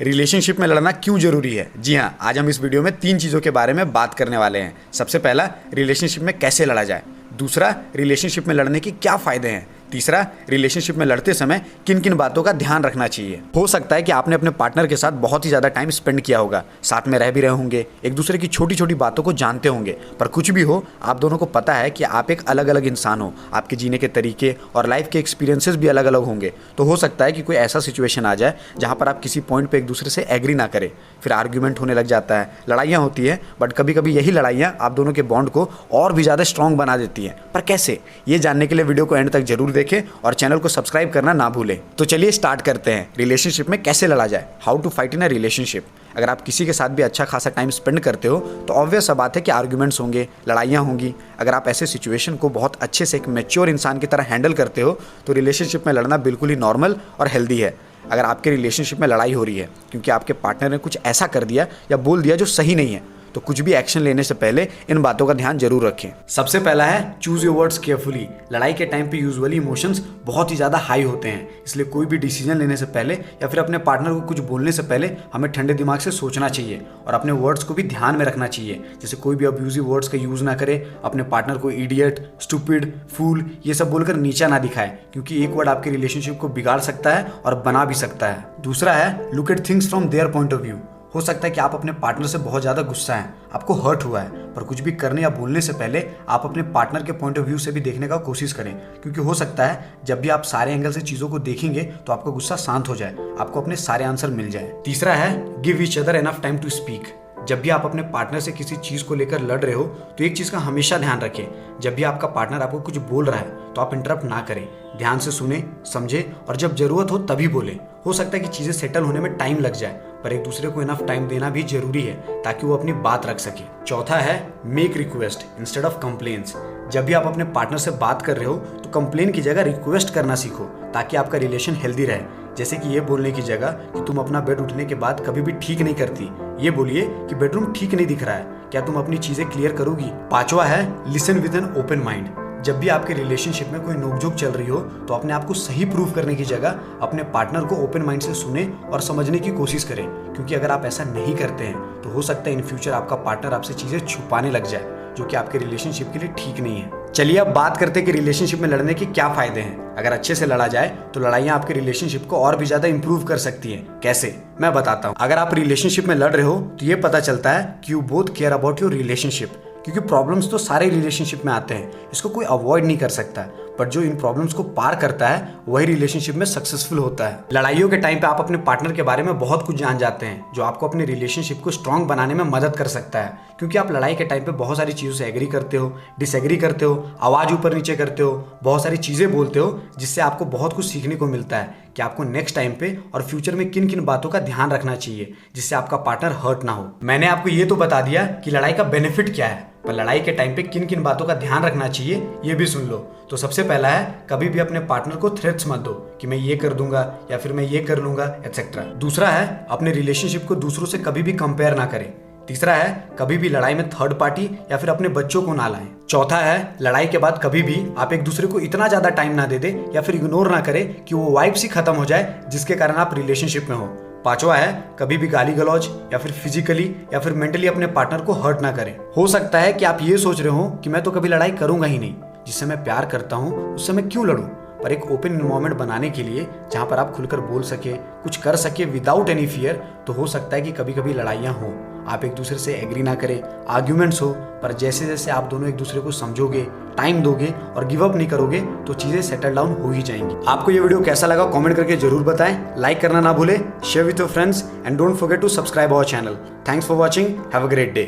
Relationship में लड़ना क्यों जरूरी है? जी हाँ, आज हम इस वीडियो में 3 चीज़ों के बारे में बात करने वाले हैं। सबसे पहला, रिलेशनशिप में कैसे लड़ा जाए। दूसरा, रिलेशनशिप में लड़ने के क्या फ़ायदे हैं। तीसरा, रिलेशनशिप में लड़ते समय किन किन बातों का ध्यान रखना चाहिए। हो सकता है कि आपने अपने पार्टनर के साथ बहुत ही ज़्यादा टाइम स्पेंड किया होगा, साथ में रह भी रहे होंगे, एक दूसरे की छोटी छोटी बातों को जानते होंगे, पर कुछ भी हो, आप दोनों को पता है कि आप एक अलग अलग इंसान हो, आपके जीने के तरीके और लाइफ के एक्सपीरियंसेस भी अलग अलग होंगे। तो हो सकता है कि कोई ऐसा सिचुएशन आ जाए जहाँ पर आप किसी पॉइंट पर एक दूसरे से एग्री ना करें, फिर आर्ग्यूमेंट होने लग जाता है, लड़ाइयाँ होती हैं। बट कभी कभी यही लड़ाइयाँ आप दोनों के बॉन्ड को और भी ज़्यादा स्ट्रॉन्ग बना देती हैं। पर कैसे, ये जानने के लिए वीडियो को एंड तक जरूर देखें और चैनल को सब्सक्राइब करना ना भूलें। तो चलिए स्टार्ट करते हैं। रिलेशनशिप में कैसे लड़ा जाए, how to fight in a relationship. अगर आप किसी के साथ भी अच्छा खासा टाइम स्पेंड करते हो तो ऑब्वियस सा बात है कि आर्ग्यूमेंट्स होंगे, लड़ाइयाँ होंगी। अगर आप ऐसे सिचुएशन को बहुत अच्छे से एक मैच्योर इंसान की तरह हैंडल करते हो तो रिलेशनशिप में लड़ना बिल्कुल ही नॉर्मल और हेल्दी है। अगर आपके रिलेशनशिप में लड़ाई हो रही है क्योंकि आपके पार्टनर ने कुछ ऐसा कर दिया या बोल दिया जो सही नहीं है, तो कुछ भी एक्शन लेने से पहले इन बातों का ध्यान जरूर रखें। सबसे पहला है, चूज योर वर्ड्स केयरफुली। लड़ाई के टाइम पे यूजुअली इमोशंस बहुत ही ज़्यादा हाई होते हैं, इसलिए कोई भी डिसीजन लेने से पहले या फिर अपने पार्टनर को कुछ बोलने से पहले हमें ठंडे दिमाग से सोचना चाहिए और अपने वर्ड्स को भी ध्यान में रखना चाहिए। जैसे कोई भी अब्यूजिव वर्ड्स का यूज़ ना करे, अपने पार्टनर को इडियट, स्टूपिड, फूल ये सब बोलकर नीचा ना दिखाए, क्योंकि एक वर्ड आपके रिलेशनशिप को बिगाड़ सकता है और बना भी सकता है। दूसरा है, look at things from their point of view. हो सकता है कि आप अपने पार्टनर से बहुत ज़्यादा गुस्सा हैं, आपको हर्ट हुआ है, पर कुछ भी करने या बोलने से पहले आप अपने पार्टनर के पॉइंट ऑफ व्यू से भी देखने का कोशिश करें, क्योंकि हो सकता है जब भी आप सारे एंगल से चीज़ों को देखेंगे तो आपका गुस्सा शांत हो जाए, आपको अपने सारे आंसर मिल जाए। तीसरा है, give each other enough time to speak. जब भी आप अपने पार्टनर से किसी चीज़ को लेकर लड़ रहे हो तो एक चीज़ का हमेशा ध्यान रखें, जब भी आपका पार्टनर आपको कुछ बोल रहा है तो आप इंटरप्ट ना करें, ध्यान से सुने, समझे और जब जरूरत हो तभी बोले। हो सकता है कि चीज़ें सेटल होने में टाइम लग जाए, पर एक दूसरे को इनफ टाइम देना भी जरूरी है ताकि वो अपनी बात रख सके। चौथा है, make request instead of complaints. जब भी आप अपने पार्टनर से बात कर रहे हो तो कंप्लेन की जगह रिक्वेस्ट करना सीखो, ताकि आपका रिलेशन हेल्दी रहे। जैसे कि ये बोलने की जगह कि तुम अपना बेड उठने के बाद कभी भी ठीक नहीं करती, ये बोलिए कि बेडरूम ठीक नहीं दिख रहा है, क्या तुम अपनी चीजें क्लियर करोगी। पांचवा है, listen with an open mind. जब भी आपके रिलेशनशिप में कोई नोकझोंक चल रही हो तो अपने आप को सही प्रूव करने की जगह अपने पार्टनर को ओपन माइंड से सुने और समझने की कोशिश करें, क्योंकि अगर आप ऐसा नहीं करते हैं तो हो सकता है इन फ्यूचर आपका पार्टनर आपसे चीजें छुपाने लग जाए, जो कि आपके रिलेशनशिप के लिए ठीक नहीं है। चलिए अब बात करते हैं कि रिलेशनशिप में लड़ने के क्या फायदे हैं। अगर अच्छे से लड़ा जाए तो लड़ाइयाँ आपके रिलेशनशिप को और भी ज्यादा इंप्रूव कर सकती हैं। कैसे, मैं बताता हूँ। अगर आप रिलेशनशिप में लड़ रहे हो तो ये पता चलता है कि you both care about your relationship, क्योंकि प्रॉब्लम्स तो सारे रिलेशनशिप में आते हैं, इसको कोई अवॉइड नहीं कर सकता, पर जो इन प्रॉब्लम्स को पार करता है वही रिलेशनशिप में सक्सेसफुल होता है। लड़ाइयों के टाइम पे आप अपने पार्टनर के बारे में बहुत कुछ जान जाते हैं, जो आपको अपने रिलेशनशिप को स्ट्रांग बनाने में मदद कर सकता है, क्योंकि आप लड़ाई के टाइम पे बहुत सारी चीज़ों से एग्री करते हो, डिसएग्री करते हो, आवाज़ ऊपर नीचे करते हो, बहुत सारी चीज़ें बोलते हो, जिससे आपको बहुत कुछ सीखने को मिलता है कि आपको नेक्स्ट टाइम पे और फ्यूचर में किन किन बातों का ध्यान रखना चाहिए जिससे आपका पार्टनर हर्ट ना हो। मैंने आपको ये तो बता दिया कि लड़ाई का बेनिफिट क्या है, पर लड़ाई के टाइम पे किन किन बातों का ध्यान रखना चाहिए ये भी सुन लो। तो सबसे पहला है, कभी भी अपने पार्टनर को थ्रेट्स मत दो कि मैं ये कर दूंगा या फिर मैं ये कर लूंगा एटसेट्रा। दूसरा है, अपने रिलेशनशिप को दूसरों से कभी भी कंपेयर ना करें। तीसरा है, कभी भी लड़ाई में थर्ड पार्टी या फिर अपने बच्चों को ना लाएं। चौथा है, लड़ाई के बाद कभी भी आप एक दूसरे को इतना ज्यादा टाइम ना दे दे या फिर इग्नोर ना करें कि वो वाइब्स ही खत्म हो जाए जिसके कारण आप रिलेशनशिप में हो। पांचवा है, कभी भी गाली गलौज या फिर फिजिकली या फिर मेंटली अपने पार्टनर को हर्ट ना करें। हो सकता है कि आप ये सोच रहे हो कि मैं तो कभी लड़ाई करूंगा ही नहीं, जिससे मैं प्यार करता हूँ उससे मैं क्यों लड़ूं। पर एक ओपन एनवायरनमेंट बनाने के लिए जहाँ पर आप खुलकर बोल सके, कुछ कर सके विदाउट एनी फियर, तो हो सकता है कि कभी कभी लड़ाइयाँ हों, आप एक दूसरे से एग्री ना करें, आर्ग्यूमेंट्स हो, पर जैसे जैसे आप दोनों एक दूसरे को समझोगे, टाइम दोगे और गिव अप नहीं करोगे तो चीजें सेटल डाउन हो ही जाएंगी। आपको ये वीडियो कैसा लगा कमेंट करके जरूर बताएं, लाइक करना ना भूलें, share with your friends and don't forget to subscribe our channel. Thanks for watching, have a great day.